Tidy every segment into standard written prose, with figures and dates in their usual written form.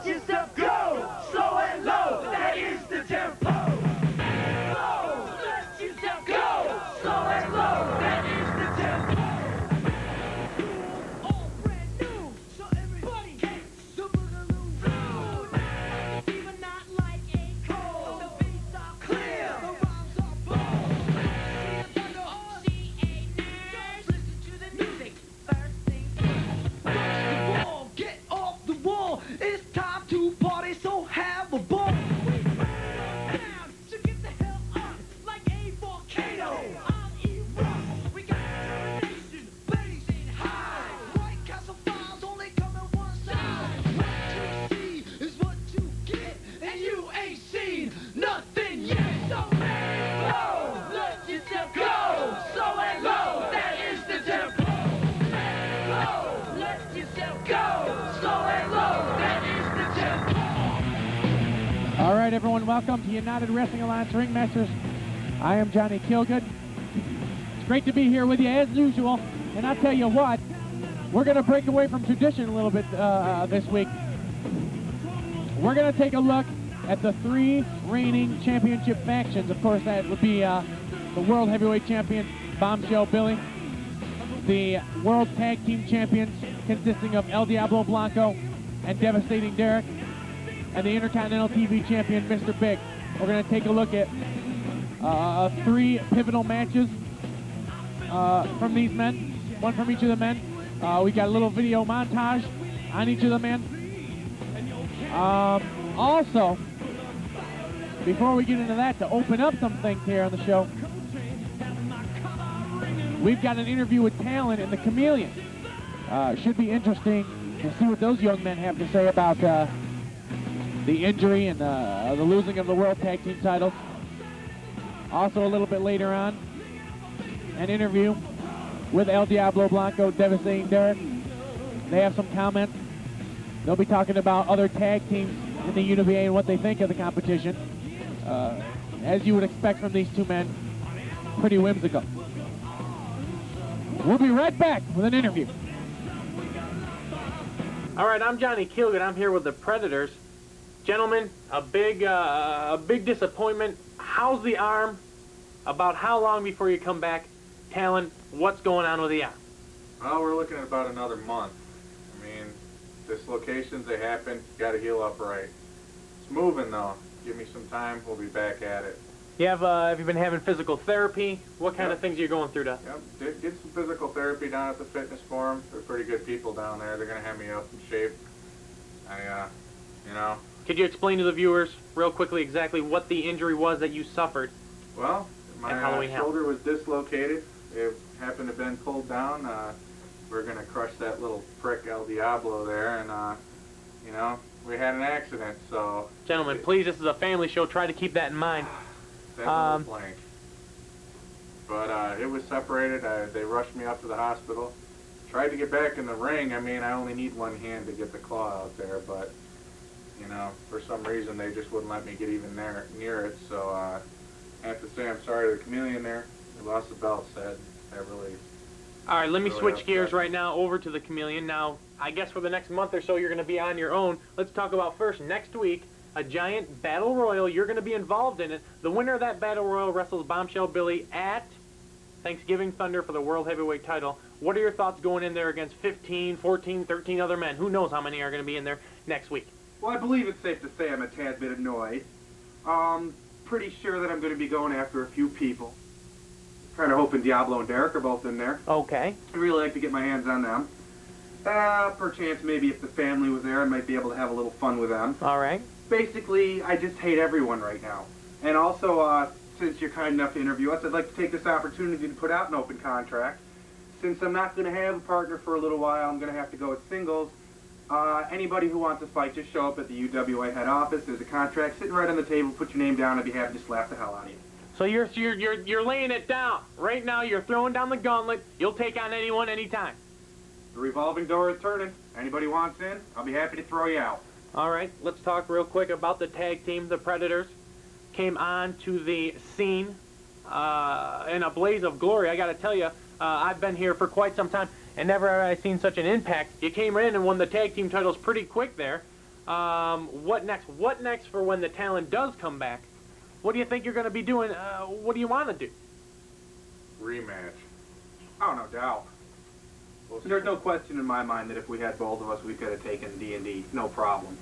Yourself go, slow and low, that is the tempo. Low, let yourself go, slow and low, that is the tempo. All brand new, so everybody gets the boogaloo flow. Even not like a cold, the beats are clear, the rhymes are bold. Listen to the music, first thing first. Get off the wall, it's time to party, so have a ball. We burn down, so get the hell up, like a volcano. I'll erupt, we got determination, blazing high. White Castle files only come in one side. What you see is what you get, and you ain't seen nothing yet. So low, let yourself go, slow and low, that is the tempo. Low, let yourself go, slow and low, that is the tempo. All right, everyone, welcome to United Wrestling Alliance Ringmasters. I am Johnny Kielgood. It's great to be here with you as usual, and I'll tell you what, we're going to break away from tradition a little bit this week. We're going to take a look at the 3 reigning championship factions. Of course, that would be the World Heavyweight Champion, Bombshell Billy, the World Tag Team Champions, consisting of El Diablo Blanco and Devastating Derek, and the Intercontinental TV Champion, Mr. Big. We're going to take a look at 3 pivotal matches from these men, one from each of the men. We got a little video montage on each of the men. Also, before we get into that, to open up some things here on the show, we've got an interview with Talon and the Chameleon. Should be interesting to see what those young men have to say about the injury and the losing of the World Tag Team titles. Also, a little bit later on, an interview with El Diablo Blanco, Devastating Derek. They have some comments. They'll be talking about other tag teams in the UWA and what they think of the competition. As you would expect from these two men, pretty whimsical. We'll be right back with an interview. All right, I'm Johnny Kielgood. I'm here with the Predators. Gentlemen, a big disappointment. How's the arm? About how long before you come back? Talon, what's going on with the arm? Well, we're looking at about another month. I mean, dislocations, they happen. Got to heal up right. It's moving, though. Give me some time. We'll be back at it. You have you been having physical therapy? What kind of things are you going through to? Yep, did some physical therapy down at the fitness forum. They're pretty good people down there. They're going to have me up in shape. Could you explain to the viewers real quickly exactly what the injury was that you suffered? Well, my shoulder was dislocated. It happened to have been pulled down. We're going to crush that little prick El Diablo there, and, we had an accident, so... Gentlemen, please, this is a family show. Try to keep that in mind. That little blank. But it was separated. They rushed me up to the hospital. Tried to get back in the ring. I mean, I only need one hand to get the claw out there, but, for some reason they just wouldn't let me get even near it, so I have to say I'm sorry to the Chameleon there. He lost the belt, said. All right, let me switch gears right now over to the Chameleon. Now, I guess for the next month or so you're going to be on your own. Let's talk about first, next week, a giant battle royal. You're going to be involved in it. The winner of that battle royal wrestles Bombshell Billy at Thanksgiving Thunder for the World Heavyweight title. What are your thoughts going in there against 15, 14, 13 other men? Who knows how many are going to be in there next week? Well, I believe it's safe to say I'm a tad bit annoyed. Pretty sure that I'm going to be going after a few people. Kind of hoping Diablo and Derek are both in there. Okay. I'd really like to get my hands on them. Perchance maybe if the family was there, I might be able to have a little fun with them. All right. Basically, I just hate everyone right now. And also, since you're kind enough to interview us, I'd like to take this opportunity to put out an open contract. Since I'm not going to have a partner for a little while, I'm going to have to go with singles. Anybody who wants to fight, just show up at the UWA head office. There's a contract sitting right on the table. Put your name down. I'd be happy to slap the hell out of you. So you're laying it down. Right now you're throwing down the gauntlet. You'll take on anyone anytime. The revolving door is turning. Anybody wants in, I'll be happy to throw you out. All right, let's talk real quick about the tag team. The Predators came on to the scene in a blaze of glory. I got to tell you, I've been here for quite some time, and never have I seen such an impact. You came in and won the tag team titles pretty quick there. What next? What next for when the Talon does come back? What do you think you're going to be doing? What do you want to do? Rematch. Oh, no doubt. There's no question in my mind that if we had both of us, we could have taken D&D, no problem.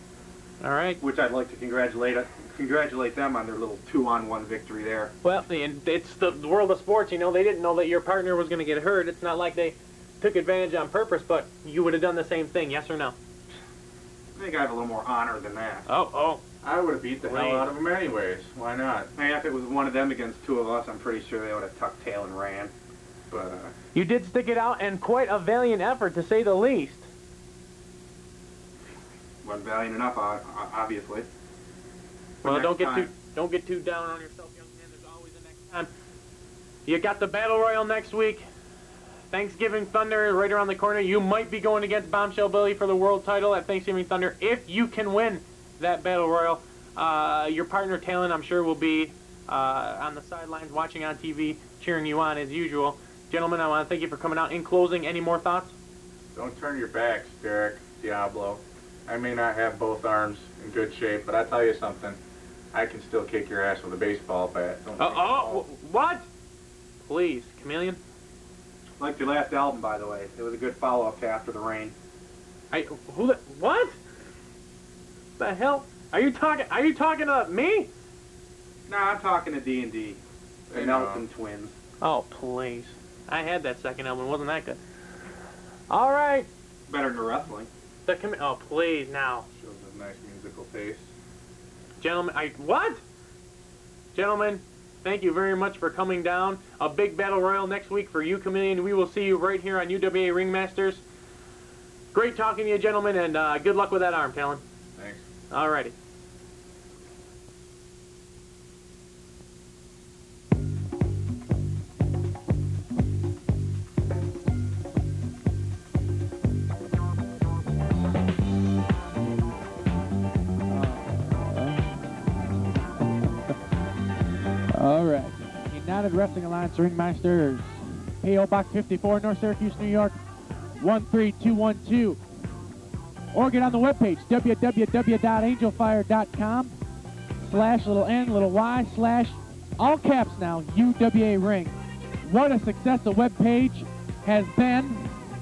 All right. Which I'd like to congratulate them on their little 2-on-1 victory there. Well, and it's the world of sports, you know. They didn't know that your partner was going to get hurt. It's not like they took advantage on purpose, but you would have done the same thing, yes or no? I think I have a little more honor than that. Oh. I would have beat the hell out of them anyways. Why not? Hey, if it was one of them against two of us, I'm pretty sure they would have tucked tail and ran. But, You did stick it out, and quite a valiant effort, to say the least. Wasn't valiant enough, obviously. Well, But don't get too down on yourself, young man. There's always a next time. You got the Battle Royal next week. Thanksgiving Thunder is right around the corner. You might be going against Bombshell Billy for the world title at Thanksgiving Thunder if you can win that Battle Royal. Your partner Talon, I'm sure, will be on the sidelines watching on TV, cheering you on as usual. Gentlemen, I want to thank you for coming out. In closing, any more thoughts? don't turn your backs, Derek, Diablo. I may not have both arms in good shape, but I tell you something. I can still kick your ass with a baseball bat. Don't What? Please, Chameleon. Like your last album, by the way. It was a good follow-up to After the Rain. What? The hell? Are you talking to me? Nah, I'm talking to D&D. The Hey, Nelson no. twins. Oh, please. I had that second album. Wasn't that good? All right. Better than wrestling. Oh, please, now. Shows a nice musical taste. Gentlemen, what? Gentlemen, thank you very much for coming down. A big battle royal next week for you, Chameleon. We will see you right here on UWA Ringmasters. Great talking to you, gentlemen, and good luck with that arm, Talon. Thanks. Alrighty. All right. United Wrestling Alliance Ringmasters. P.O. Box 54, North Syracuse, New York, 13212. Or get on the webpage, www.angelfire.com/n/y/ all caps now, UWA Ring. What a success the webpage has been.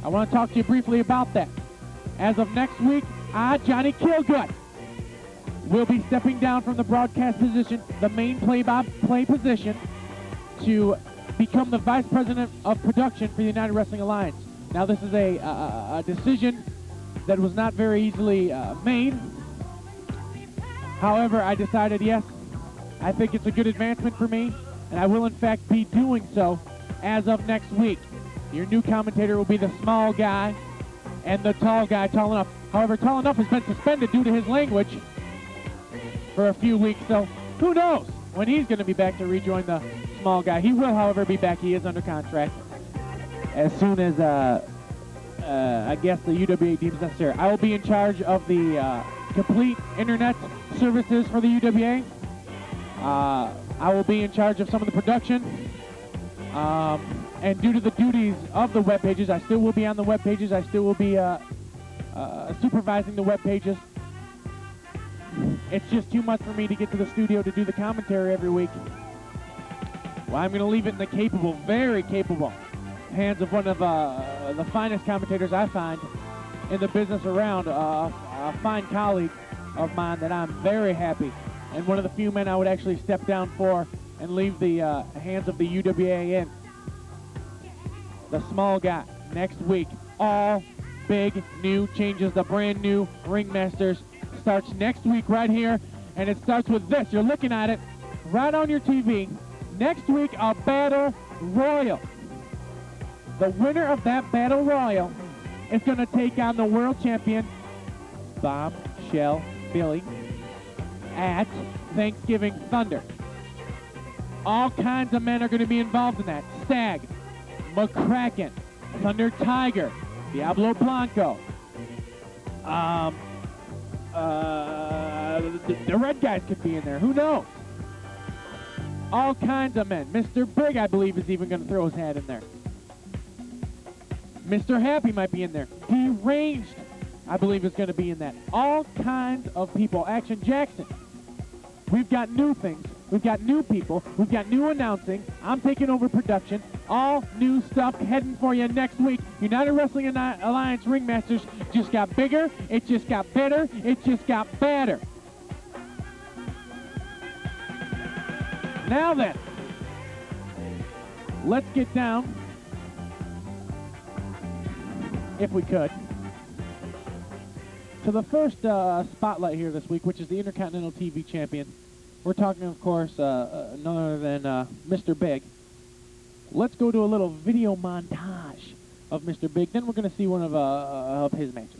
I want to talk to you briefly about that. As of next week, Johnny Kielgood will be stepping down from the broadcast position, the main play-by-play position, to become the Vice President of Production for the United Wrestling Alliance. Now, this is a decision that was not very easily made. However, I decided, yes, I think it's a good advancement for me, and I will, in fact, be doing so as of next week. Your new commentator will be the small guy and the tall guy, Tall Enough. However, Tall Enough has been suspended due to his language for a few weeks, so who knows when he's going to be back to rejoin the small guy. He will, however, be back. He is under contract as soon as, I guess, the UWA deems necessary. I will be in charge of the complete internet services for the UWA. I will be in charge of some of the production. And due to the duties of the web pages, I still will be on the web pages. I still will be supervising the web pages. It's just too much for me to get to the studio to do the commentary every week. Well, I'm going to leave it in the capable, very capable hands of one of the finest commentators I find in the business around, a fine colleague of mine that I'm very happy, and one of the few men I would actually step down for and leave the hands of the UWA in. The small guy, next week. All big new changes. The brand new Ringmasters starts next week right here, and it starts with this. You're looking at it right on your TV. Next week, a Battle Royal. The winner of that Battle Royal is going to take on the world champion, Bombshell Billy, at Thanksgiving Thunder. All kinds of men are going to be involved in that. Stag, McCracken, Thunder Tiger, Diablo Blanco. The red guys could be in there. Who knows? All kinds of men. Mr. Big, I believe, is even going to throw his hat in there. Mr. Happy might be in there. Deranged. I believe is going to be in that. All kinds of people. Action Jackson. We've got new things. We've got new people. We've got new announcing. I'm taking over production. All new stuff heading for you next week. United Wrestling Alliance Ringmasters just got bigger. It just got better. It just got better. Now then, let's get down, if we could, to the first spotlight here this week, which is the Intercontinental TV Champion. We're talking, of course, none other than Mr. Big. Let's go to a little video montage of Mr. Big. Then we're going to see one of his matches.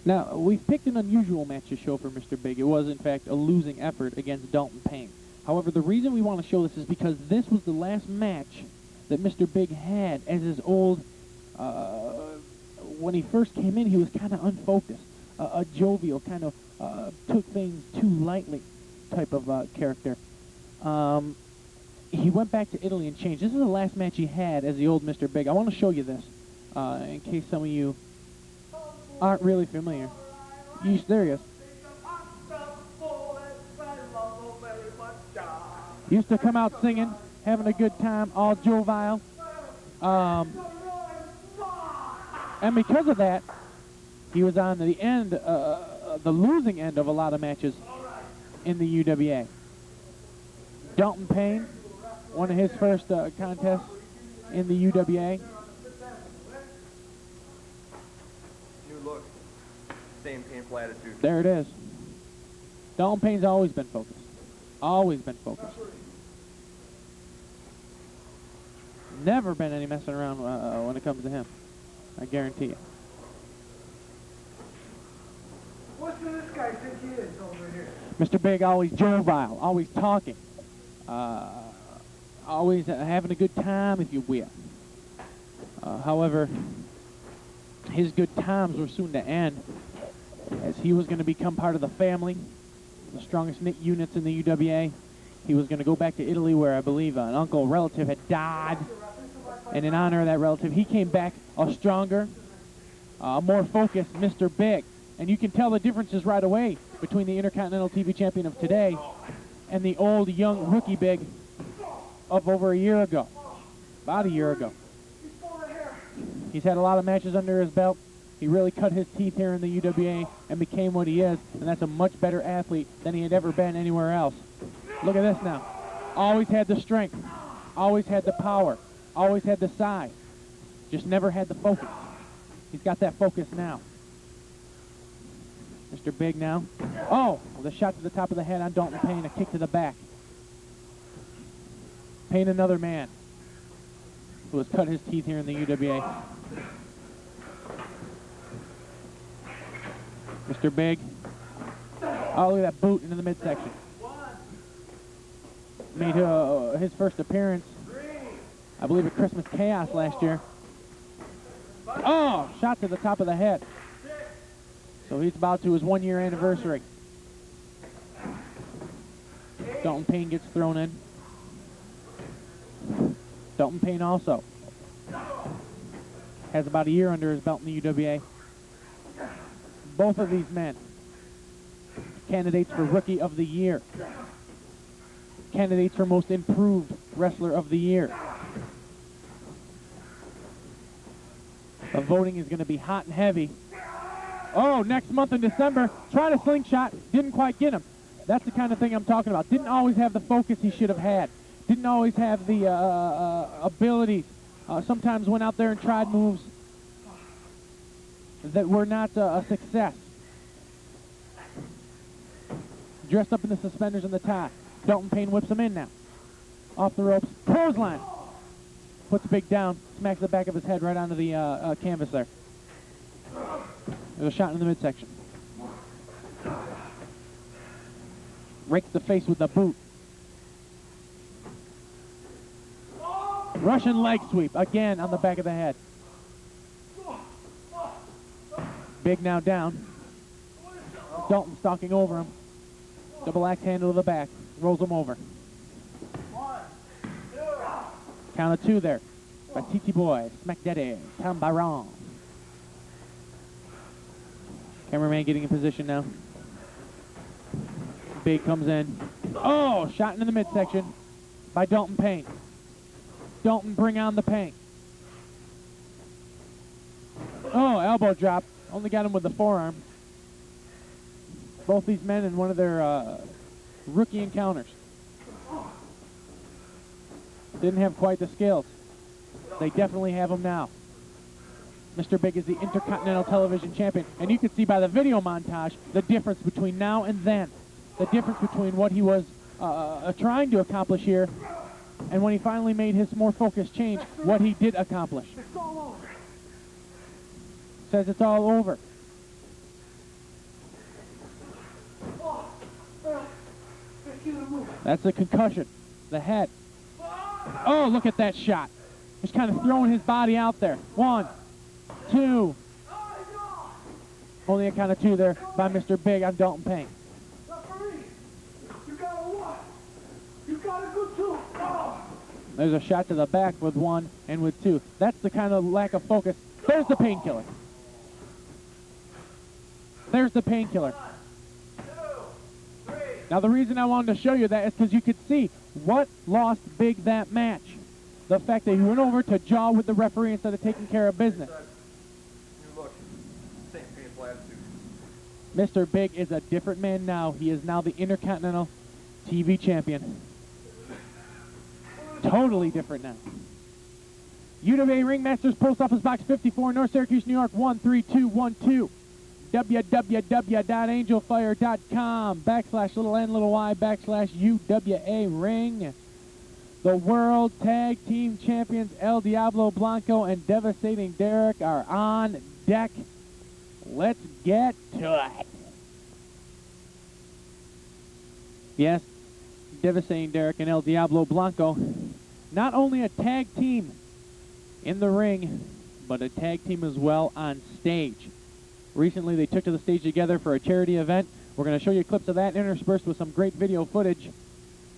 Now, we've picked an unusual match to show for Mr. Big. It was, in fact, a losing effort against Dalton Payne. However, the reason we want to show this is because this was the last match that Mr. Big had as his old when he first came in, he was kind of unfocused, a jovial, kind of took things too lightly type of character. He went back to Italy and changed. This is the last match he had as the old Mr. Big. I want to show you this in case some of you aren't really familiar. There he is. Used to come out singing, having a good time, all jovial. And because of that, he was on the end, the losing end of a lot of matches in the UWA. Dalton Payne, one of his first contests in the UWA. New look. Same painful attitude. There it is. Dalton Payne's always been focused. Always been focused. Never been any messing around when it comes to him. I guarantee you. What does this guy think he is over here? Mr. Big, always jovial, always talking, always having a good time, if you will. However, his good times were soon to end, as he was going to become part of the family, the strongest knit units in the UWA. He was going to go back to Italy, where I believe an uncle, a relative, had died. And in honor of that relative, he came back a stronger, more focused Mr. Big. And you can tell the differences right away between the Intercontinental TV Champion of today and the old, young rookie Big of over a year ago. About a year ago. He's had a lot of matches under his belt. He really cut his teeth here in the UWA and became what he is, and that's a much better athlete than he had ever been anywhere else. Look at this now. Always had the strength, always had the power, always had the size, just never had the focus. He's got that focus now. Mr. Big now. Oh, the shot to the top of the head on Dalton Payne, a kick to the back. Payne, another man who has cut his teeth here in the UWA. Mr. Big. Oh, look at that boot into the midsection. Made his first appearance, I believe, at Christmas Chaos last year. Oh, shot to the top of the head. So he's about to his 1-year anniversary. Dalton Payne gets thrown in. Dalton Payne also has about a year under his belt in the UWA. Both of these men, candidates for Rookie of the Year. Candidates for Most Improved Wrestler of the Year. The voting is going to be hot and heavy. Oh, next month in December, tried a slingshot, didn't quite get him. That's the kind of thing I'm talking about. Didn't always have the focus he should have had. Didn't always have the abilities. Sometimes went out there and tried moves that were not a success. Dressed up in the suspenders and the tie. Dalton Payne whips him in now. Off the ropes. Clothesline. Puts Big down. Smacks the back of his head right onto the canvas there. There's a shot in the midsection. Rakes the face with the boot. Russian leg sweep. Again on the back of the head. Big now down. Dalton stalking over him. Double axe handle to the back. Rolls him over. Count of 2 there by TT Boy, Smack Daddy, Tom Byron. Cameraman getting in position now. Big comes in. Oh, shot into the midsection by Dalton Payne. Dalton, bring on the pain. Oh, elbow drop. Only got him with the forearm. Both these men in one of their rookie encounters. Didn't have quite the skills. They definitely have them now. Mr. Big is the Intercontinental Television Champion. And you can see by the video montage the difference between now and then. The difference between what he was trying to accomplish here and when he finally made his more focused change, what he did accomplish. It's all over. Says it's all over. That's the concussion. The head. Oh, look at that shot. Just kind of throwing his body out there. 1, 2. Only a count of 2 there by Mr. Big on Dalton Payne. There's a shot to the back with 1 and with 2. That's the kind of lack of focus. There's the painkiller. There's the painkiller. Now the reason I wanted to show you that is because you could see what lost Big that match. The fact that he went over to jaw with the referee instead of taking care of business. New look. Same painful attitude. Mr. Big is a different man now. He is now the Intercontinental TV champion. Totally different now. UWA Ringmasters, Post Office Box 54, North Syracuse, New York 13212. www.angelfire.com /y/UWA Ring. The World Tag Team Champions El Diablo Blanco and Devastating Derek are on deck. Let's get to it. Yes, Devastating Derek and El Diablo Blanco, not only a tag team in the ring, but a tag team as well on stage. Recently, they took to the stage together for a charity event. We're going to show you clips of that interspersed with some great video footage.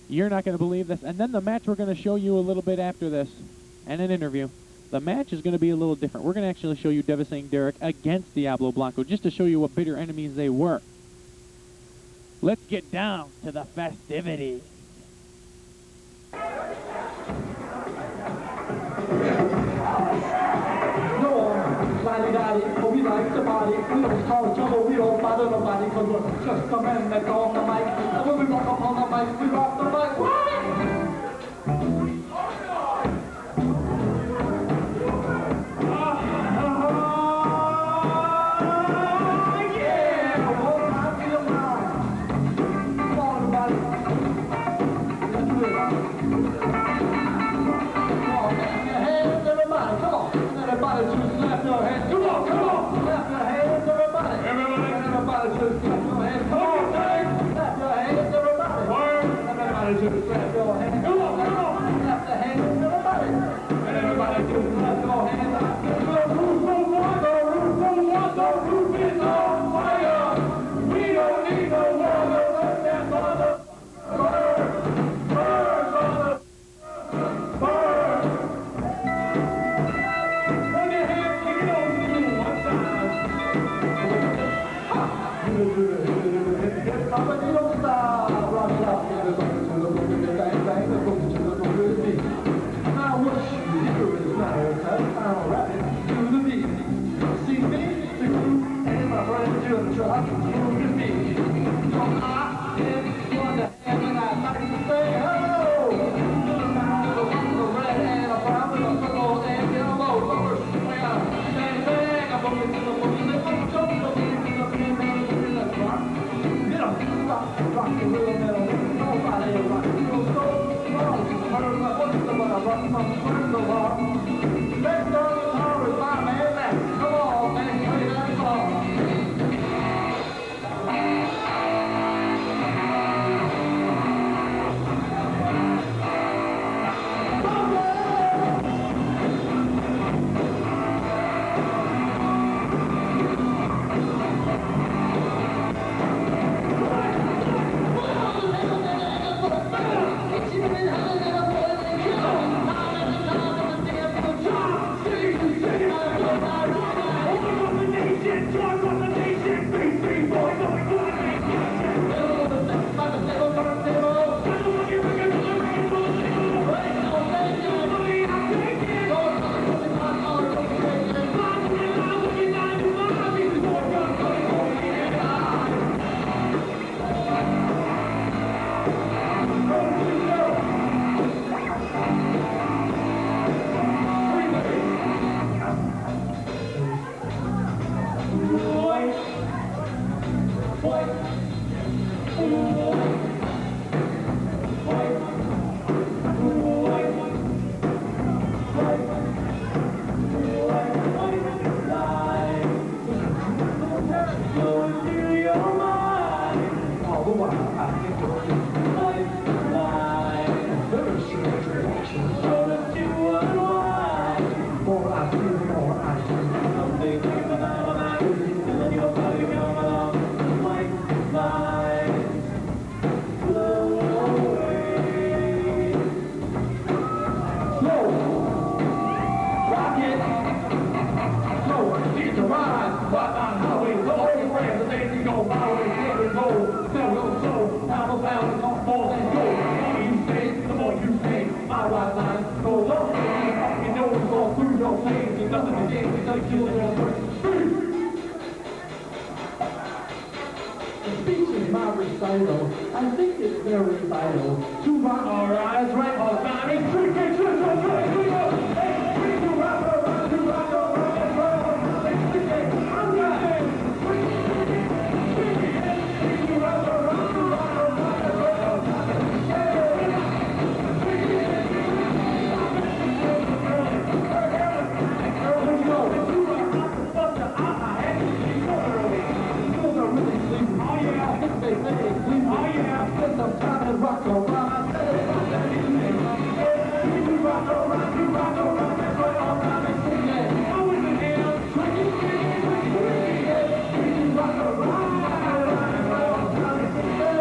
You're not going to believe this. And then the match we're going to show you a little bit after this, and an interview. The match is going to be a little different. We're going to actually show you Devastating Derek against Diablo Blanco, just to show you what bitter enemies they were. Let's get down to the festivities. We like the body, we don't cause trouble, we don't bother nobody, cause we're just the men that go on the mic. And when we walk up on the mic, we rock the mic. line, right on highway, so every friend, the days we go, my way, here we go. Still go slow, time of bound, don't fall and go. The more you say, the more you say, my right line goes up. You know it's all through your veins, and nothing to gain, because you kill your first street. The speech is my recital. I think it's very vital to rock. All right, that's right. All the time. It's trick, trick, trick, trick, trick, trick, trick, to rock, rock, to rock, rock, that's right. All the time. It's trick, trick, I'm right. To rock, rock, rock, to rock, rock, that's right. All the time. Let's go. To rock, rock, to fuck the oh yeah, I think they say it's clean. Oh yeah, spend some time and rock around. You rock around, that's right, all right, and sing that. Oh, in the hand, swing it, you rock around, that's right, all right, and sing that.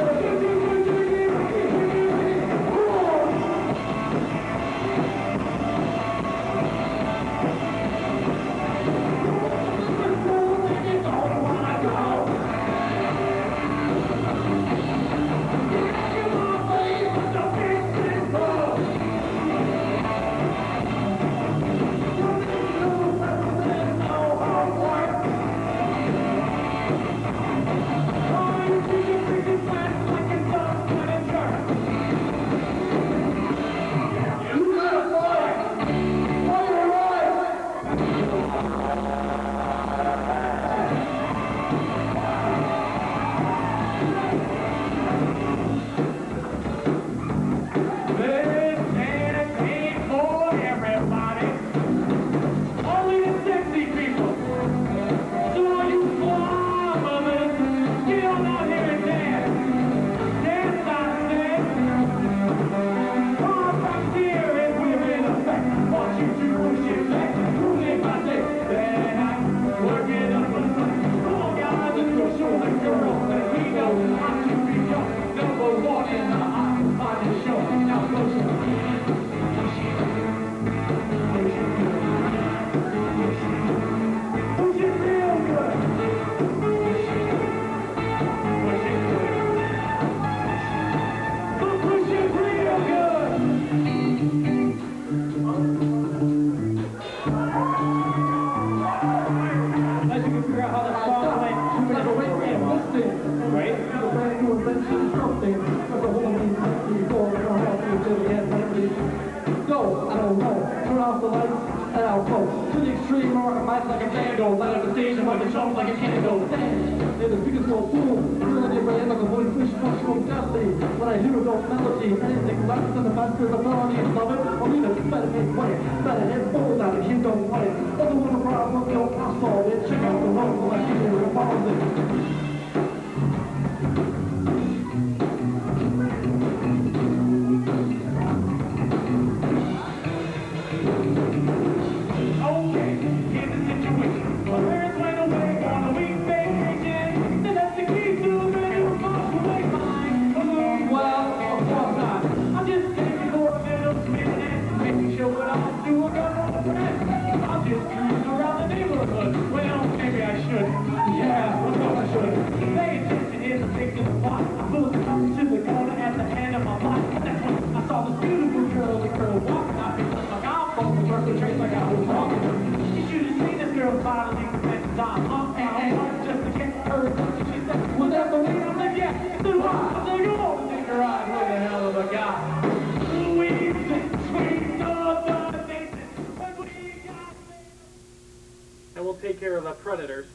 And we'll take care of the predators.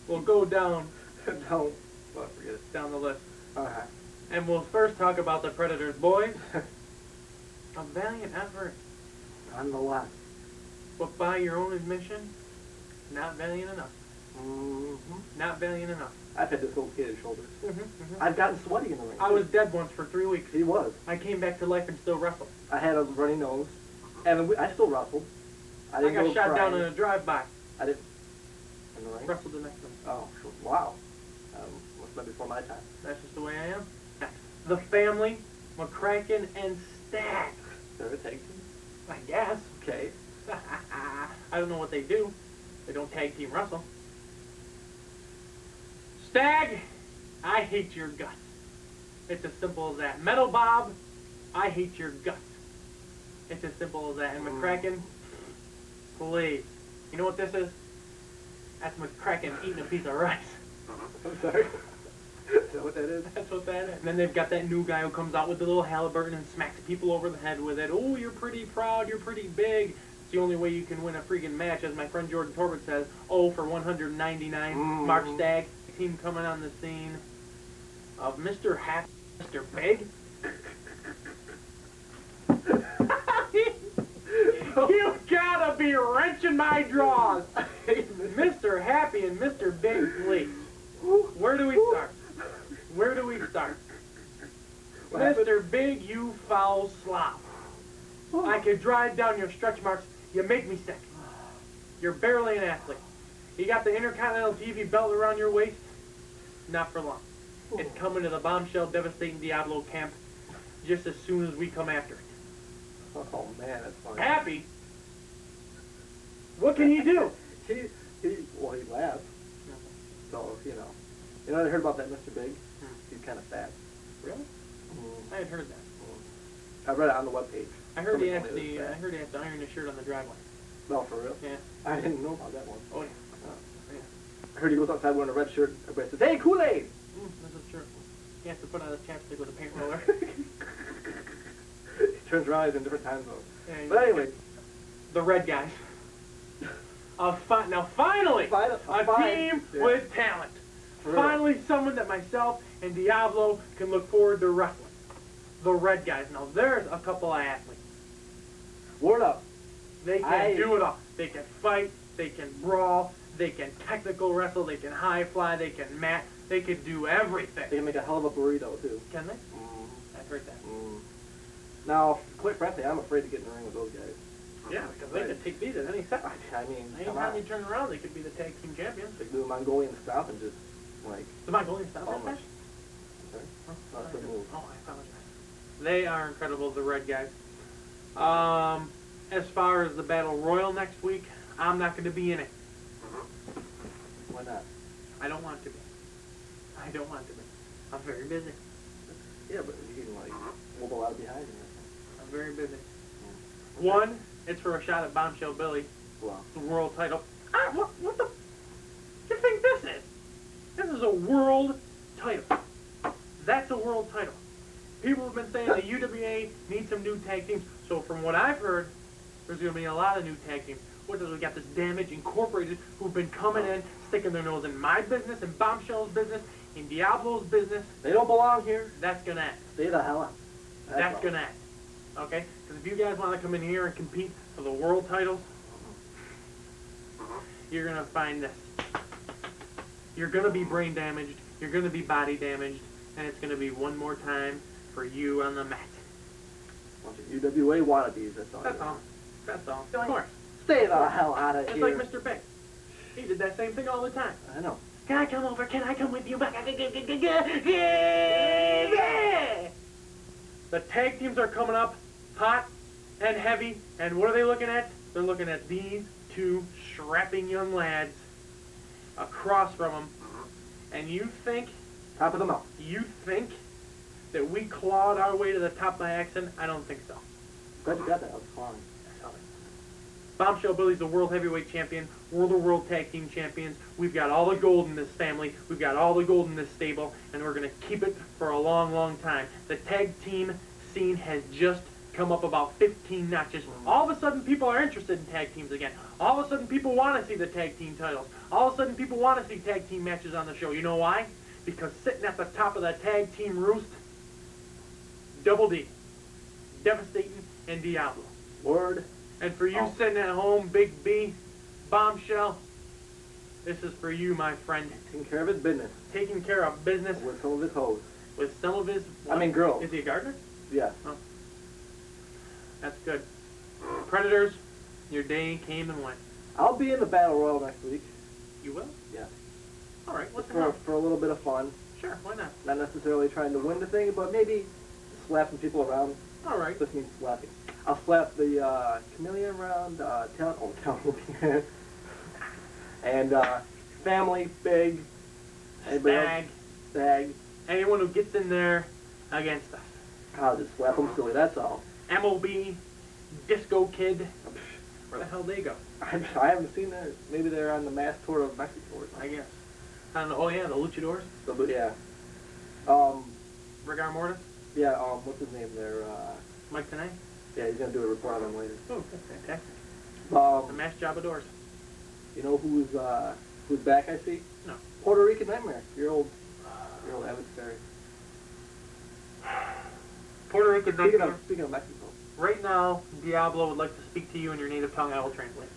We'll go down down the list. And we'll first talk about the predators, boys. A valiant effort. Nonetheless. But by your own admission, not valiant enough. Not valiant enough. I've had to throw kid shoulders. I've gotten sweaty in the ring. I was dead once for 3 weeks. He was. I came back to life and still wrestled. I had a runny nose, and I still wrestled. I got shot down in a drive-by. I didn't. In the ring? Wrestled the next one. Oh, sure. Wow. Must have been before my time. That's just the way I am. The family, McCracken and Stack. There it takes. I guess. Okay. I don't know what they do. They don't tag team wrestle. Stag, I hate your guts. It's as simple as that. Metal Bob, I hate your guts. It's as simple as that. And McCracken, please. You know what this is? That's McCracken eating a piece of rice. I'm sorry. Is that what that is? That's what that is. And then they've got that new guy who comes out with the little Halliburton and smacks people over the head with it. Oh, you're pretty proud, you're pretty big. It's the only way you can win a freaking match, as my friend Jordan Torbert says. Oh, for 199. Mark Stagg, team coming on the scene of Mr. Half, Mr. Big. You gotta be wrenching my drawers. Mr. Happy and Mr. Big, please. Where do we start? Where do we start? Mr. Big, you foul slop. I could drive down your stretch marks. You make me sick. You're barely an athlete. You got the Intercontinental TV belt around your waist? Not for long. It's coming to the Bombshell Devastating Diablo camp just as soon as we come after it. Oh man, that's funny. Happy? What can you do? He laughs. So, You know what I heard about that Mr. Big? He's kind of fat. Really? I had heard that. I read it on the webpage. I heard he has to iron his shirt on the driveway. No, for real? Yeah. I didn't know about that one. Oh, yeah. I heard he goes outside wearing a red shirt. Everybody says, "Hey, Kool-Aid!" This is true. He has to put on his chapstick with a paint roller. He turns around, he's in different time zones. And But anyway. The red guys. Now finally, a team with talent. Finally someone that myself and Diablo can look forward to wrestling. The red guys. Now there's a couple of athletes. Word up. They can do it all. They can fight, they can brawl, they can technical wrestle, they can high fly, they can mat, they can do everything. They can make a hell of a burrito, too. Can they? I've heard that. Now, quite frankly, I'm afraid to get in the ring with those guys. Yeah, because they could take these at any second. I mean, anytime you turn around, they could be the tag team champions. They could do a Mongolian style and just, like... The Mongolian style? Almost. Sorry? That's the move. Oh, I apologize. They are incredible, the red guys. As far as the Battle Royal next week, I'm not going to be in it. Why not? I don't want to be. I don't want to be. I'm very busy. Yeah, but you can, like, wobble out behind you. I'm very busy. One, it's for a shot at Bombshell Billy. Wow. The world title. What the... You think this is? This is a world title. That's a world title. People have been saying the UWA needs some new tag teams. So from what I've heard, there's going to be a lot of new tag teams. What is, we got this Damage Incorporated who've been coming in, sticking their nose in my business, in Bombshell's business, in Diablo's business. They don't belong here. That's going to end. Stay the hell out. That's going to end. Okay? Because if you guys want to come in here and compete for the world titles, you're going to find this. You're going to be brain damaged, you're going to be body damaged, and it's going to be one more time for you on the mat. Bunch of UWA wannabes, that's all. That's all. That's all. Of course. Stay the hell out of It's here. like Mr. Big. He did that same thing all the time. I know. Can I come over? Can I come with you? The tag teams are coming up hot and heavy, and what are they looking at? They're looking at these two strapping young lads across from them, and you think... Top of the mountain. You think that we clawed our way to the top by accident? I don't think so. Glad you got that. I was clawing. Bombshell Billy's the World Heavyweight Champion. We're the World Tag Team Champions. We've got all the gold in this family. We've got all the gold in this stable, and we're going to keep it for a long, long time. The tag team scene has just come up about 15 notches. All of a sudden, people are interested in tag teams again. All of a sudden, people want to see the tag team titles. All of a sudden, people want to see tag team matches on the show. You know why? Because sitting at the top of the tag team roost, Double D, Devastating, and Diablo. Word. And for you sitting at home, Big B, Bombshell, this is for you, my friend. Taking care of his business. Taking care of business. With some of his hoes. With some of his... I mean girls. Is he a gardener? Yeah. Oh. That's good. Predators, your day came and went. I'll be in the Battle Royal next week. You will? Yeah. All right, what's for a little bit of fun. Sure, why not? Not necessarily trying to win the thing, but maybe slap some people around. All right. This means slapping. I'll slap the Chameleon around, Talon And family, big. Anybody else? Stag. Anyone who gets in there against us. I'll just slap them silly, that's all. MOB, Disco Kid. Where the hell they go? I haven't seen that. Maybe they're on the mass tour of Mexico or something. I guess. I don't know. Oh yeah, the Luchadors. But yeah. Rigor Mortis. Yeah. What's his name there? Mike Tenay. Yeah, he's gonna do a report on them later. Oh, that's fantastic. The Mass Jabadors. You know who's back? I see. No. Puerto Rican Nightmare. Your old adversary. Puerto Rican Nightmare. Speaking of Mexico. Right now, Diablo would like to speak to you in your native tongue. I will translate.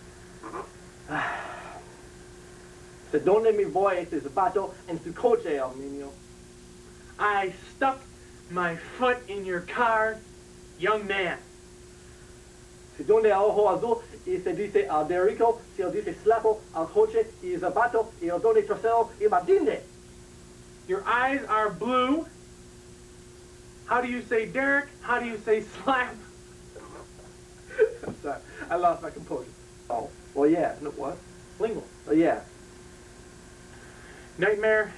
Se donde mi voy este zapato en su coche, el niño. I stuck my foot in your car, young man. Se donde el ojo azul y se dice al Derico, si él dice slapo al coche y zapato y el donde trasero y matinde. Your eyes are blue. How do you say Derek? How do you say slap? I'm sorry, I lost my composure. Oh, well, yeah. No, what? Lingual. Oh, yeah. Nightmare.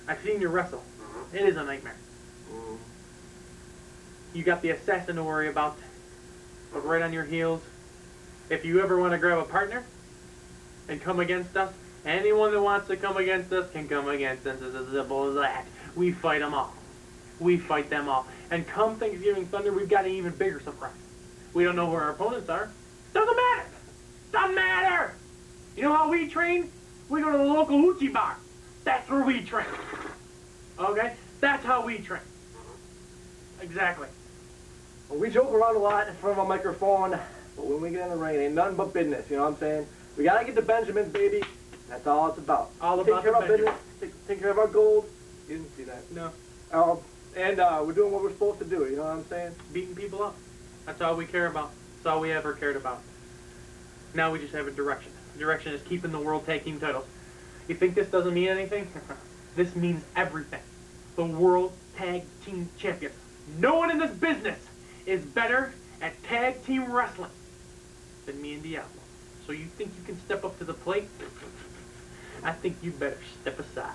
I've seen you wrestle. It is a nightmare. You got the assassin to worry about. Look right on your heels. If you ever want to grab a partner and come against us, anyone that wants to come against us can come against us. It's as simple as that. We fight them all. We fight them all. And come Thanksgiving Thunder, we've got an even bigger surprise. We don't know who our opponents are. Doesn't matter. Doesn't matter. You know how we train? We go to the local Uchi bar. That's where we train. Okay? That's how we train. Exactly. Well, we joke around a lot in front of a microphone, but when we get in the ring, it ain't nothing but business, you know what I'm saying? We gotta get the Benjamins, baby. That's all it's about. All take about care the of our business, Benjamins. take care of our gold. You didn't see that. No. And we're doing what we're supposed to do, you know what I'm saying? Beating people up. That's all we care about. That's all we ever cared about. Now we just have a direction. The direction is keeping the World Tag Team titles. You think this doesn't mean anything? This means everything. The World Tag Team Champions. No one in this business is better at tag team wrestling than me and Diablo. So you think you can step up to the plate? I think you better step aside.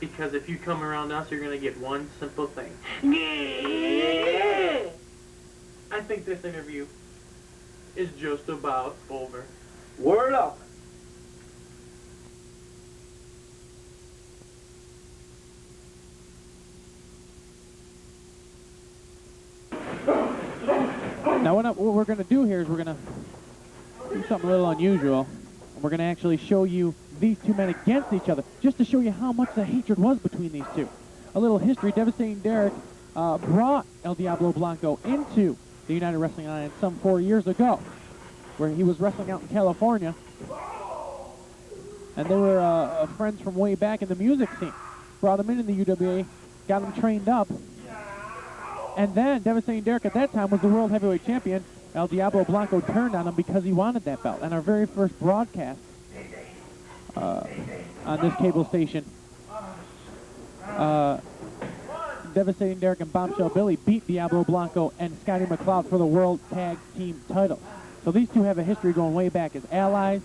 Because if you come around us, you're going to get one simple thing. I think this interview is just about over. Word up. Now what we're going to do here is we're going to do something a little unusual. We're going to actually show you these two men against each other, just to show you how much the hatred was between these two. A little history. Devastating Derek brought El Diablo Blanco into the United Wrestling Alliance some 4 years ago, where he was wrestling out in California. And they were friends from way back in the music scene. Brought him in the UWA, got him trained up. And then Devastating Derek at that time was the World Heavyweight Champion. El Diablo Blanco turned on him because he wanted that belt. And our very first broadcast on this cable station, Devastating Derek and Bombshell Billy beat Diablo Blanco and Scotty McLeod for the World Tag Team title. So these two have a history going way back as allies,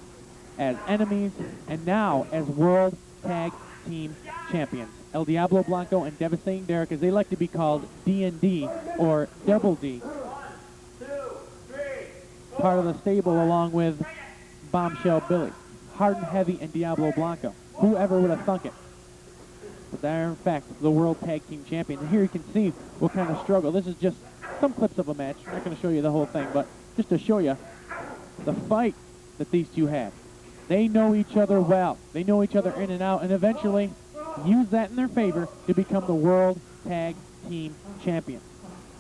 as enemies, and now as World Tag Team Champions. El Diablo Blanco and Devastating Derek, as they like to be called, D&D, or Double D. Part of the stable along with Bombshell Billy, Hard and Heavy, and Diablo Blanco. Whoever would have thunk it? But they're, in fact, the World Tag Team Champions. And here you can see what kind of struggle. This is just some clips of a match. I'm not going to show you the whole thing, but just to show you the fight that these two had. They know each other well. They know each other in and out, and eventually use that in their favor to become the World Tag Team Champions.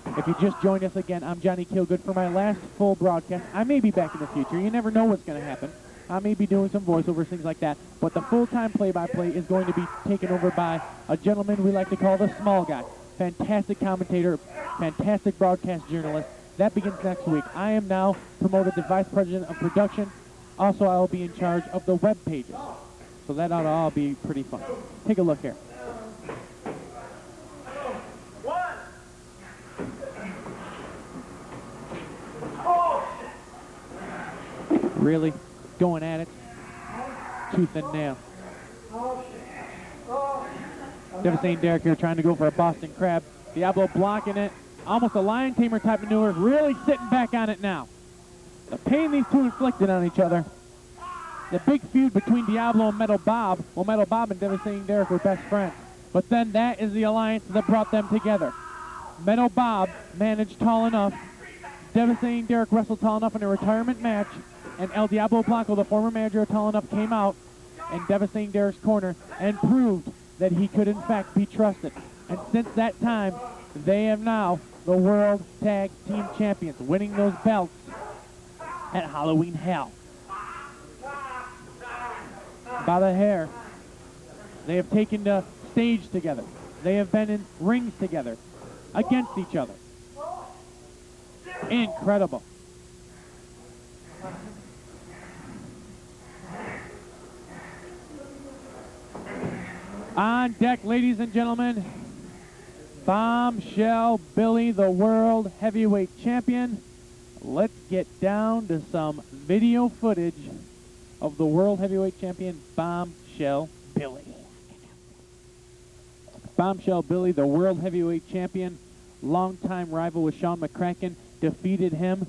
If you just joined us again, I'm Johnny Kielgood for my last full broadcast. I may be back in the future. You never know what's going to happen. I may be doing some voiceovers, things like that. But the full-time play-by-play is going to be taken over by a gentleman we like to call the small guy. Fantastic commentator, fantastic broadcast journalist. That begins next week. I am now promoted to Vice President of Production. Also, I will be in charge of the web pages. So that ought to all be pretty fun. Take a look here. Really? going at it tooth and nail. Devastating Derek here trying to go for a Boston Crab. Diablo blocking it. Almost a lion tamer type maneuver. Really sitting back on it now. The pain these two inflicted on each other. The big feud between Diablo and Metal Bob. Well, Metal Bob and Devastating Derek were best friends. But then that is the alliance that brought them together. Metal Bob managed tall enough. Devastating Derek wrestled tall enough in a retirement match. And El Diablo Blanco, the former manager of Tall Enough, came out in Devastating Derek's corner and proved that he could in fact be trusted. And since that time, they have now the World Tag Team Champions, winning those belts at Halloween Hell. By the hair. They have taken the stage together. They have been in rings together against each other. Incredible. On deck, ladies and gentlemen, Bombshell Billy, the World Heavyweight Champion. Let's get down to some video footage of the World Heavyweight Champion, Bombshell Billy. Bombshell Billy, the World Heavyweight Champion, longtime rival with Sean McCracken, defeated him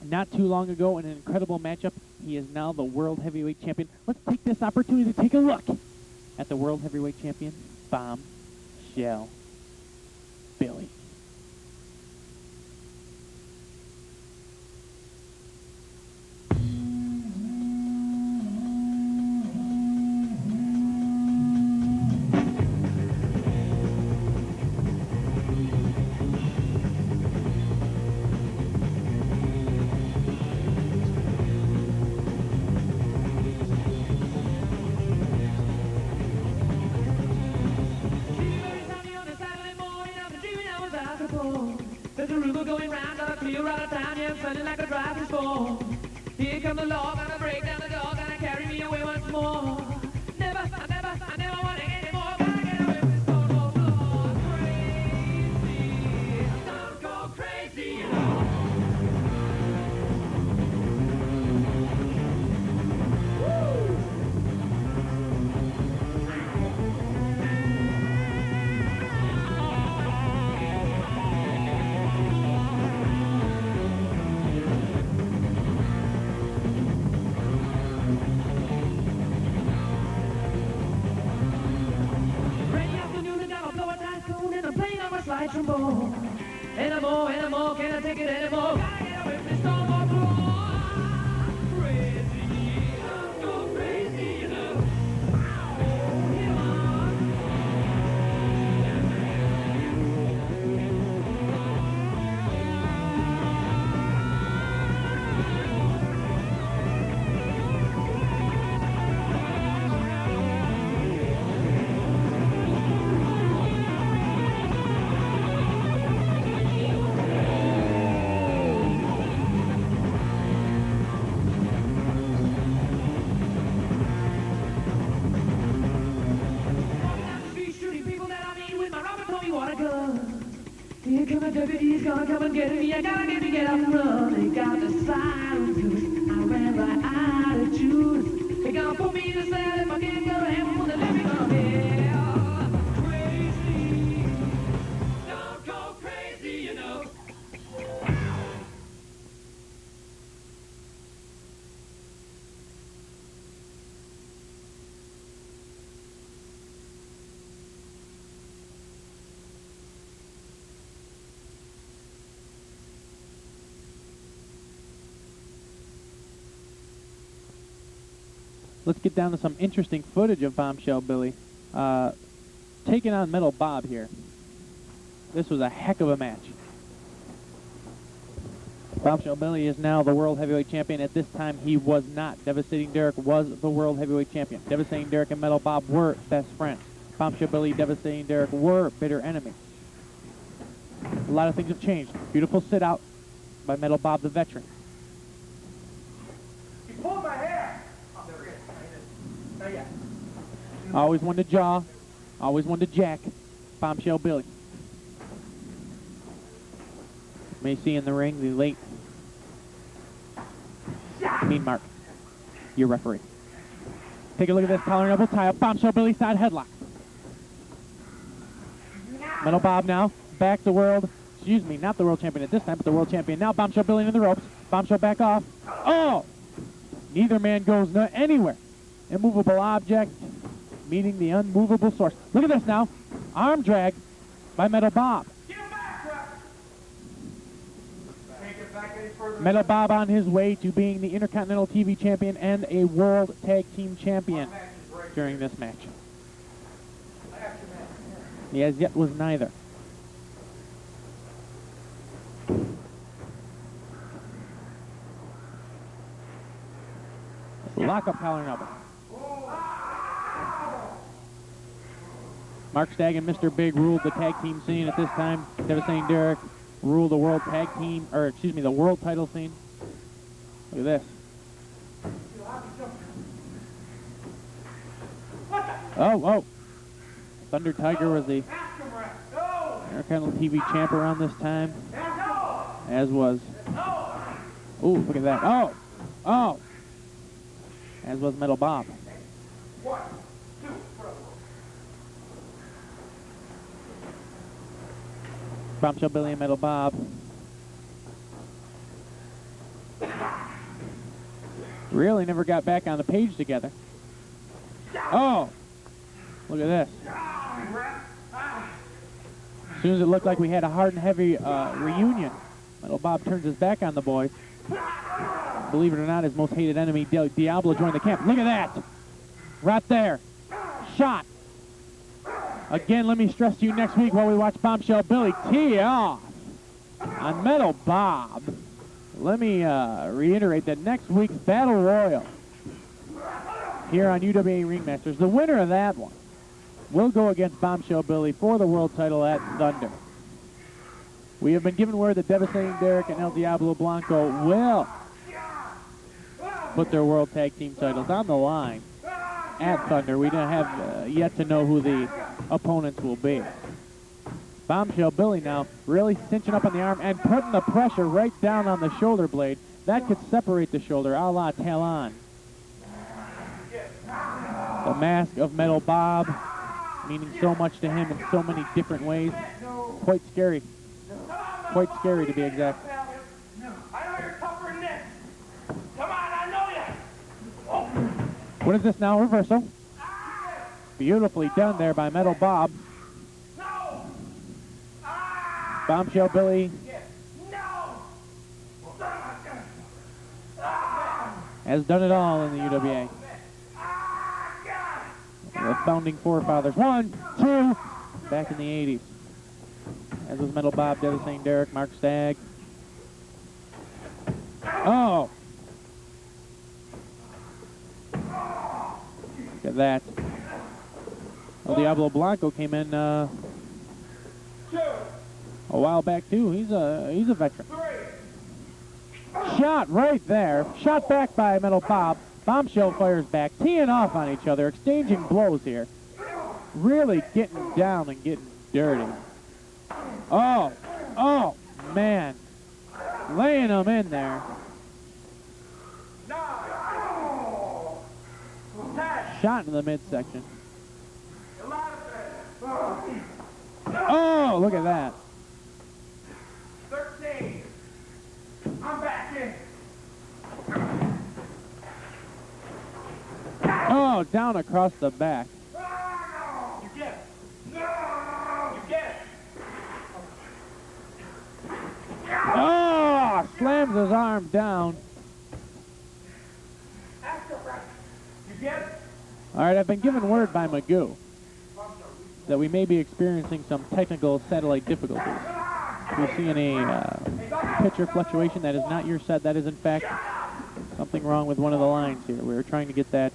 not too long ago in an incredible matchup. He is now the World Heavyweight Champion. Let's take this opportunity to take a look at the World Heavyweight Champion, Bombshell Billy. There's a rumor going round that I feel right out of town, yeah, I'm feeling like a driving storm. Here come the law, gonna break down the door, gonna carry me away once more. I never want it anymore, gotta get away from this cold floor. Crazy, don't go crazy, you know. Slide trombone. Anymore, can I take it anymore? Gotta get away from this storm or floor. Crazy, don't go crazy, you know. Here come the deputy's gonna come and get me. I gotta get up and run. They got the silence. I ran right out of juice. They gonna put me in the cell if I can't go to heaven when they let me go to hell. Crazy, don't go crazy, you know. Let's get down to some interesting footage of Bombshell Billy taking on Metal Bob here. This was a heck of a match. Bombshell Billy is now the World Heavyweight Champion. At this time, he was not. Devastating Derek was the World Heavyweight Champion. Devastating Derek and Metal Bob were best friends. Bombshell Billy, Devastating Derek were bitter enemies. A lot of things have changed. Beautiful sit-out by Metal Bob, the veteran. You pulled my hair! Always wanted to jaw, always wanted to jack Bombshell Billy. You may see in the ring the late Mean Mark. your referee. Take a look at this collar and elbow tie-up. Bombshell Billy side headlock. Metal Bob now, back to world, excuse me, not the world champion at this time, but the world champion now. Bombshell Billy into the ropes. Bombshell back off. Oh! Neither man goes anywhere. Immovable object meeting the unmovable source. Look at this now. Arm drag by Metal Bob. Metal Bob on his way to being the Intercontinental TV Champion and a World Tag Team Champion during this match. He as yet was neither. Lock-up collar and elbow. Mark Stagg and Mr. Big ruled the tag team scene at this time. Devastating Derek ruled the world tag team, or excuse me, the world title scene. Look at this. Oh. Thunder Tiger was the Intercontinental TV champ around this time. As was... Ooh, look at that. Oh! As was Metal Bob. Bombshell Billy and Metal Bob. Really never got back on the page together. Oh! Look at this. As soon as it looked like we had a hard and heavy reunion, Metal Bob turns his back on the boys. Believe it or not, his most hated enemy, Diablo, joined the camp. Look at that! Right there. Shot. Again, let me stress to you next week while we watch Bombshell Billy tee off on Metal Bob. Let me reiterate that next week's Battle Royal here on UWA Ringmasters, the winner of that one will go against Bombshell Billy for the world title at Thunder. We have been given word that Devastating Derek and El Diablo Blanco will put their world tag team titles on the line at Thunder. We don't have yet to know who the opponents will be. Bombshell Billy now really cinching up on the arm and putting the pressure right down on the shoulder blade. That could separate the shoulder, a la Talon. The mask of Metal Bob, meaning so much to him in so many different ways. Quite scary. Quite scary to be exact. What is this now? Reversal. Beautifully done there by Metal Bob. Bombshell Billy has done it all in the UWA. The founding forefathers. 1, 2, back in the 80s. As was Metal Bob, Devastating Derek, Mark Stagg. Oh! Look at that. El Diablo Blanco came in a while back too. He's a veteran. Shot right there. Shot back by Metal Bob. Bombshell fires back, teeing off on each other, exchanging blows here. Really getting down and getting dirty. Oh, man. Laying them in there. Shot in the midsection. Oh, look at that. 13. I'm back in. Oh, down across the back. You get it. You get it. Oh, slams his arm down. You get it. All right, I've been given word by Magoo that we may be experiencing some technical satellite difficulties. If you see any picture fluctuation, that is not your set. That is, in fact, something wrong with one of the lines here. We're trying to get that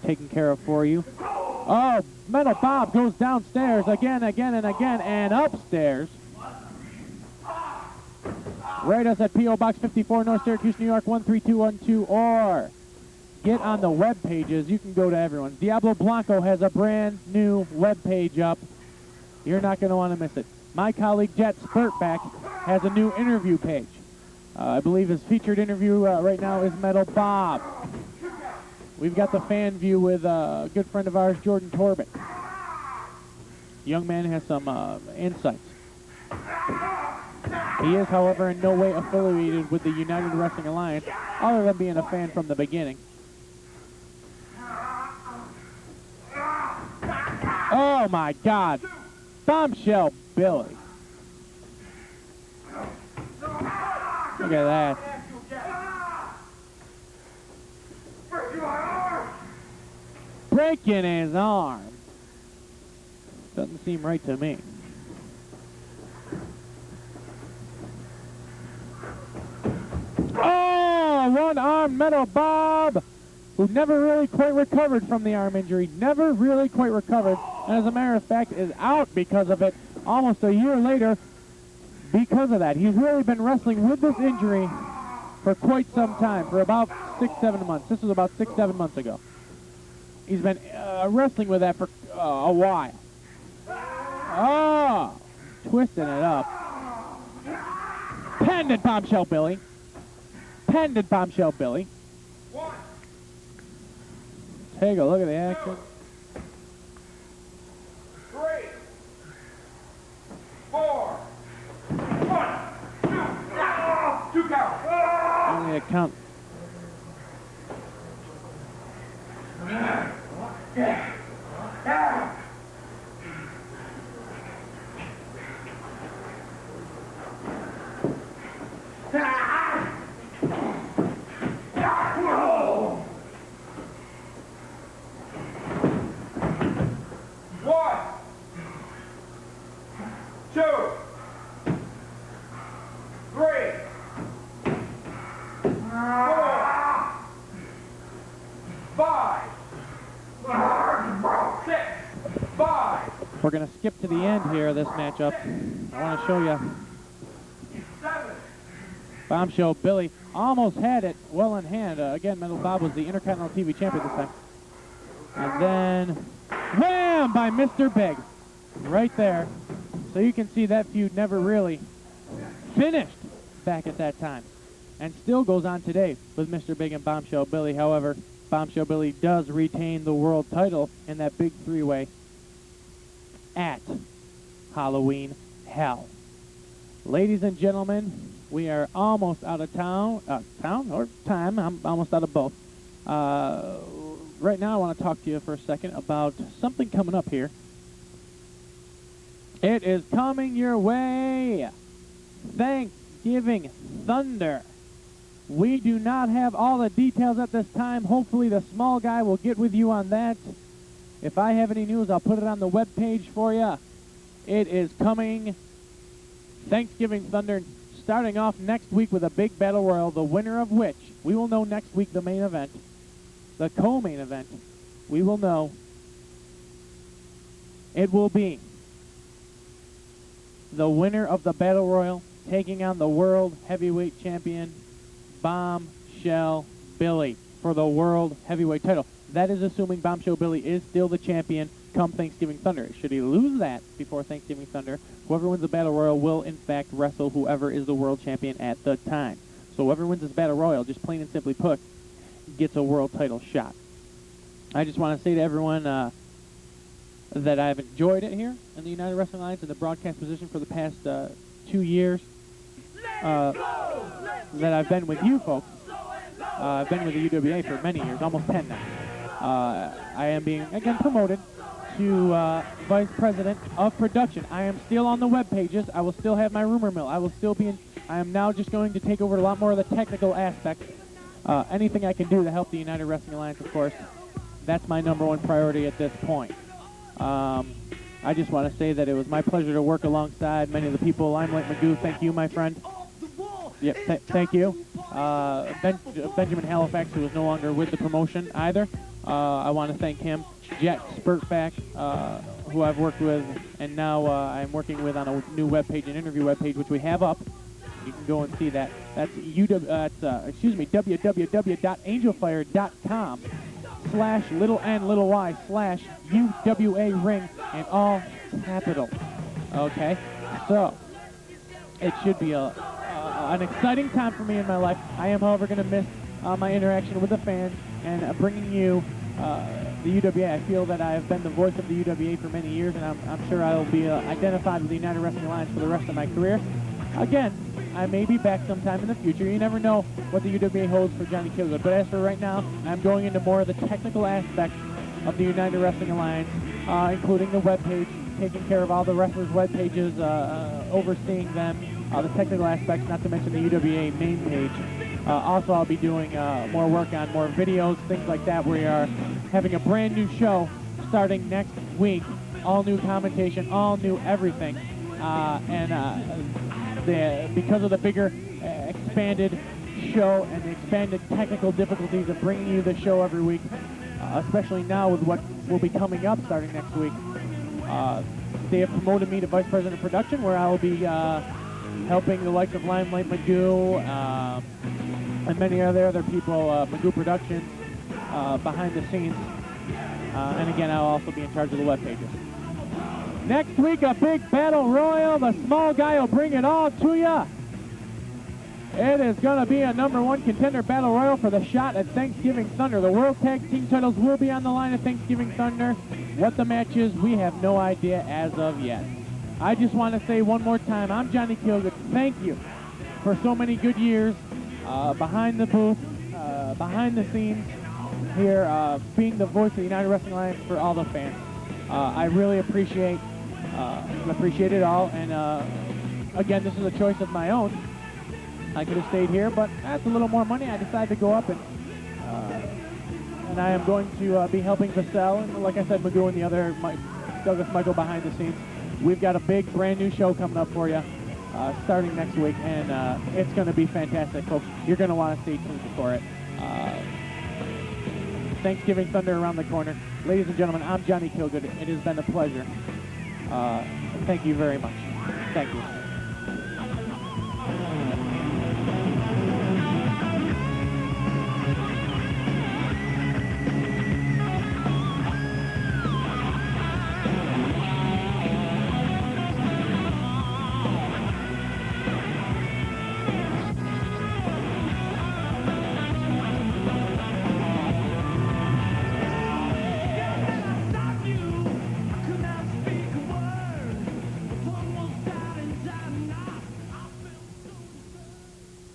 taken care of for you. Oh, Metal Bob goes downstairs again, and upstairs. Write us at P.O. Box 54, North Syracuse, New York, 13212, or get on the web pages. You can go to everyone's. Diablo Blanco has a brand new web page up. You're not going to want to miss it. My colleague Jet Spurtback has a new interview page. I believe his featured interview right now is Metal Bob. we've got the fan view with a good friend of ours, Jordan Torbett. Young man has some insights. He is, however, in no way affiliated with the United Wrestling Alliance, other than being a fan from the beginning. Oh my God! Bombshell Billy. Look at that. Breaking his arm. Doesn't seem right to me. Oh, one-armed Metal Bob, who never really quite recovered from the arm injury. Never really quite recovered. And as a matter of fact, is out because of it almost a year later because of that. He's really been wrestling with this injury for quite some time, for about 6-7 months. This was about 6-7 months ago. He's been wrestling with that for a while. Oh, twisting it up. Pendant Bombshell Billy. Pendant Bombshell Billy. Take a look at the action. 3, 4, 1, 2, 2 count. Only a count. We're going to skip to the end here of this matchup. I want to show you. Bombshell Billy almost had it well in hand. Again, Metal Bob was the Intercontinental TV champion this time. And then, wham, by Mr. Big. Right there. So you can see that feud never really finished back at that time. And still goes on today with Mr. Big and Bombshell Billy. However, Bombshell Billy does retain the world title in that big three-way at Halloween Hell. Ladies and gentlemen, we are almost out of time. I'm almost out of both. Right now I want to talk to you for a second about something coming up here. It is coming your way. Thanksgiving Thunder. We do not have all the details at this time. Hopefully the small guy will get with you on that. If I have any news, I'll put it on the webpage for you. It is coming. Thanksgiving Thunder, starting off next week with a big battle royal, the winner of which, we will know next week the main event. The co-main event, we will know. It will be the winner of the battle royal taking on the world heavyweight champion, Bombshell Billy, for the world heavyweight title. That is assuming Bombshell Billy is still the champion come Thanksgiving Thunder. Should he lose that before Thanksgiving Thunder, whoever wins the Battle Royal will, in fact, wrestle whoever is the world champion at the time. So whoever wins this Battle Royal, just plain and simply put, gets a world title shot. I just want to say to everyone that I've enjoyed it here in the United Wrestling Alliance in the broadcast position for the past 2 years that I've been with you folks. I've been with the UWA for many years, almost 10 now. I am being, again, promoted to Vice President of Production. I am still on the web pages. I will still have my rumor mill. I will still be in, I am now just going to take over a lot more of the technical aspects. Anything I can do to help the United Wrestling Alliance, of course, that's my #1 priority at this point. I just want to say that it was my pleasure to work alongside many of the people. Limelight Magoo, thank you, my friend. Yep, thank you. Benjamin Halifax, who is no longer with the promotion either. I want to thank him. Jet Spurtback, who I've worked with, and now I'm working with on a new webpage, an interview webpage, which we have up. You can go and see that. That's www.angelfire.com/y/UWA Ring in all capital. Okay, so it should be an exciting time for me in my life. I am, however, going to miss my interaction with the fans and bringing you the UWA. I feel that I have been the voice of the UWA for many years, and I'm sure I will be identified with the United Wrestling Alliance for the rest of my career. Again, I may be back sometime in the future. You never know what the UWA holds for Johnny Kielgood. But as for right now, I'm going into more of the technical aspects of the United Wrestling Alliance, including the webpage, taking care of all the wrestlers' web pages, overseeing them, the technical aspects, not to mention the UWA main page. Also, I'll be doing more work on more videos, things like that. We are having a brand new show starting next week. All new commentation, all new everything. Because of the bigger, expanded show and the expanded technical difficulties of bringing you the show every week, especially now with what will be coming up starting next week, they have promoted me to Vice President of Production, where I will be helping the likes of Limelight Magoo and many other people, Magoo Productions, behind the scenes. And again, I'll also be in charge of the web pages. Next week, a big battle royal. The small guy will bring it all to you. It is going to be a #1 contender battle royal for the shot at Thanksgiving Thunder. The World Tag Team titles will be on the line at Thanksgiving Thunder. What the match is, we have no idea as of yet. I just want to say one more time, I'm Johnny Kielgood. Thank you for so many good years behind the booth, behind the scenes here, being the voice of the United Wrestling Alliance for all the fans. I really appreciate it all, and again, this is a choice of my own. I could have stayed here, but that's a little more money. I decided to go up, and I am going to be helping Vassell, and like I said, Magoo and the other Douglas Michael behind the scenes. We've got a big, brand new show coming up for you starting next week, and it's going to be fantastic, folks. You're going to want to stay tuned for it. Thanksgiving Thunder around the corner. Ladies and gentlemen, I'm Johnny Kielgood. It has been a pleasure. Thank you very much. Thank you.